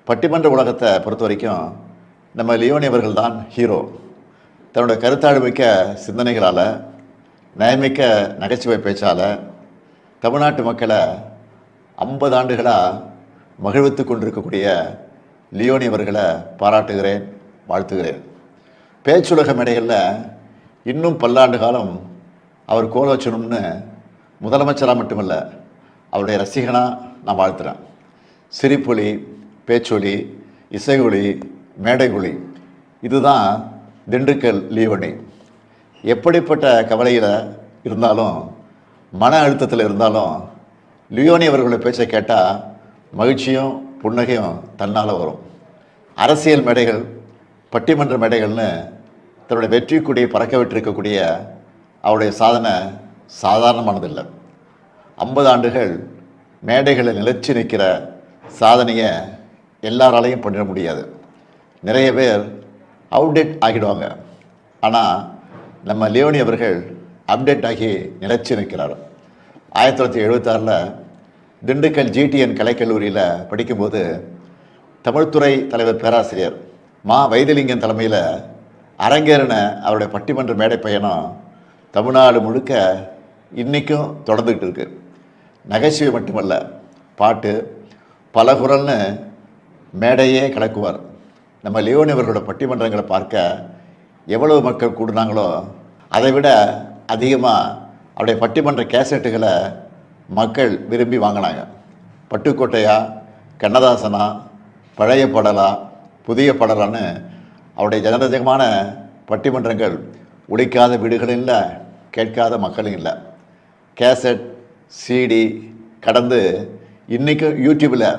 பட்டிமன்ற உலகத்தை பொறுத்த வரைக்கும் நம்ம லியோனி அவர்கள் தான் ஹீரோ. தன்னுடைய கருத்தாழ்மிக்க சிந்தனைகளால், நயமிக்க நகைச்சுவை பேச்சால் தமிழ்நாட்டு மக்களை 50 ஆண்டுகளாக மகிழ்வித்து கொண்டிருக்கக்கூடிய லியோனி அவர்களை பாராட்டுகிறேன், வாழ்த்துகிறேன். பேச்சுலக மேடைகளில் இன்னும் பல்லாண்டு காலம் அவர் கோல வச்சணும்னு முதலமைச்சராக மட்டுமல்ல, அவருடைய ரசிகனாக நான் வாழ்த்துறேன். சிரிப்பொலி, பேச்சொலி, இசையொலி, மேடைகொலி, இதுதான் திண்டுக்கல் லியோனி. எப்படிப்பட்ட கவலையில் இருந்தாலும், மன அழுத்தத்தில் இருந்தாலும், லியோனி அவர்களுடைய பேச்சை கேட்டால் மகிழ்ச்சியும் புன்னகையும் தன்னால் வரும். அரசியல் மேடைகள், பட்டிமன்ற மேடைகள்னு தன்னுடைய வெற்றி கொடியை பறக்க விட்டிருக்கக்கூடிய அவருடைய சாதனை சாதாரணமானதில்லை. 50 ஆண்டுகள் மேடைகளில் நிலைச்சி நிற்கிற சாதனையை எல்லாராலையும் பண்ணிட முடியாது. நிறைய பேர் அவுடேட் ஆகிடுவாங்க. ஆனால் நம்ம லியோனி அவர்கள் அப்டேட் ஆகி நிலைச்சி நிற்கிறார். 1976 திண்டுக்கல் ஜிடிஎன் கலைக்கல்லூரியில் படிக்கும்போது தமிழ்துறை தலைவர் பேராசிரியர் மா வைத்திலிங்கம் தலைமையில் அரங்கேறின அவருடைய பட்டிமன்ற மேடை பயணம் தமிழ்நாடு முழுக்க இன்றைக்கும் தொடர்ந்துக்கிட்டு இருக்கு. நகைச்சுவை மட்டுமல்ல, பாட்டு, பல குரல்னு மேடையே கலக்குவார். நம்ம லியோனி அவர்களோட பட்டிமன்றங்களை பார்க்க எவ்வளவு மக்கள் கூடுனாங்களோ அதை விட அதிகமாக அவருடைய பட்டிமன்ற கேசட்டுகளை மக்கள் விரும்பி வாங்கினாங்க. பட்டுக்கோட்டையா, கண்ணதாசனா, பழைய பாடலா, புதிய பாடலான்னு அவருடைய ஜனரஞ்சகமான பட்டிமன்றங்கள் ஒழிக்காத வீடுகளும் இல்லை, கேட்காத மக்களும் இல்லை. கேசட், சிடி கடந்து இன்றைக்கும் யூடியூப்பில்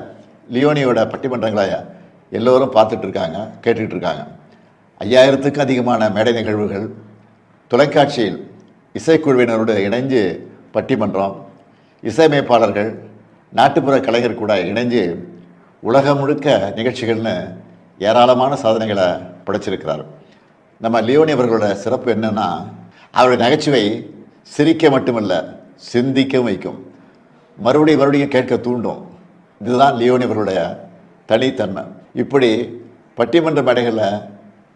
லியோனியோட பட்டிமன்றங்களை எல்லோரும் பார்த்துட்ருக்காங்க, கேட்டுக்கிட்டு இருக்காங்க. 5000த்துக்கும் அதிகமான மேடை நிகழ்வுகள், தொலைக்காட்சியில் இசைக்குழுவினரோடு இணைஞ்சு பட்டிமன்றம், இசையமைப்பாளர்கள், நாட்டுப்புற கலைஞர் கூட இணைஞ்சு உலகம் முழுக்க நிகழ்ச்சிகள்னு ஏராளமான சாதனைகளை படைச்சிருக்கிறார். நம்ம லியோனி அவர்களோட சிறப்பு என்னென்னா, அவருடைய நகைச்சுவை சிரிக்க மட்டுமல்ல, சிந்திக்க வைக்கும், மறுபடியும் கேட்க தூண்டும். இதுதான் லியோனி அவர்களுடைய தனித்தன்மை. இப்படி பட்டிமன்ற மேடைகளில்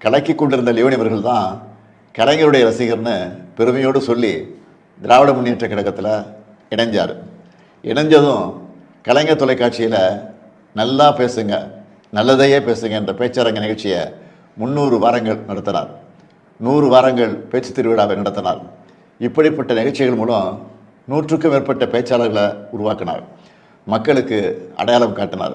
கலக்கி கொண்டிருந்த லியோனி அவர்கள் தான் கலைஞருடைய ரசிகர்னு பெருமையோடு சொல்லி திராவிட முன்னேற்ற கழகத்தில் இணைஞ்சார். இணைஞ்சதும் கலைஞர் தொலைக்காட்சியில் நல்லா பேசுங்க, நல்லதையே பேசுங்க என்ற பேச்சரங்க நிகழ்ச்சியை 300 வாரங்கள் நடத்தினார். 100 வாரங்கள் பேச்சு திருவிழாவை நடத்தினார். இப்படிப்பட்ட நிகழ்ச்சிகள் மூலம் 100க்கும் மேற்பட்ட பேச்சாளர்களை உருவாக்கினார். மக்களுக்கு அடையாளம் காட்டினார்.